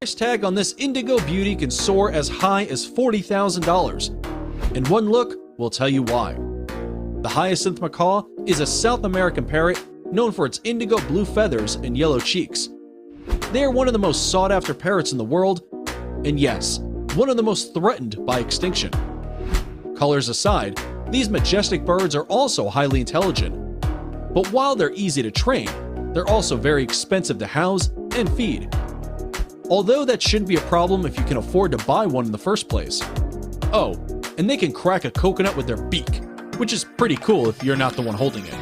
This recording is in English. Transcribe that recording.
price tag on this indigo beauty can soar as high as $40,000, and one look will tell you why. The hyacinth macaw is a South American parrot known for its indigo blue feathers and yellow cheeks. They are one of the most sought-after parrots in the world, and yes, one of the most threatened by extinction. Colors aside, these majestic birds are also highly intelligent. But while they're easy to train, they're also very expensive to house and feed. Although that shouldn't be a problem if you can afford to buy one in the first place. Oh, and they can crack a coconut with their beak, which is pretty cool if you're not the one holding it.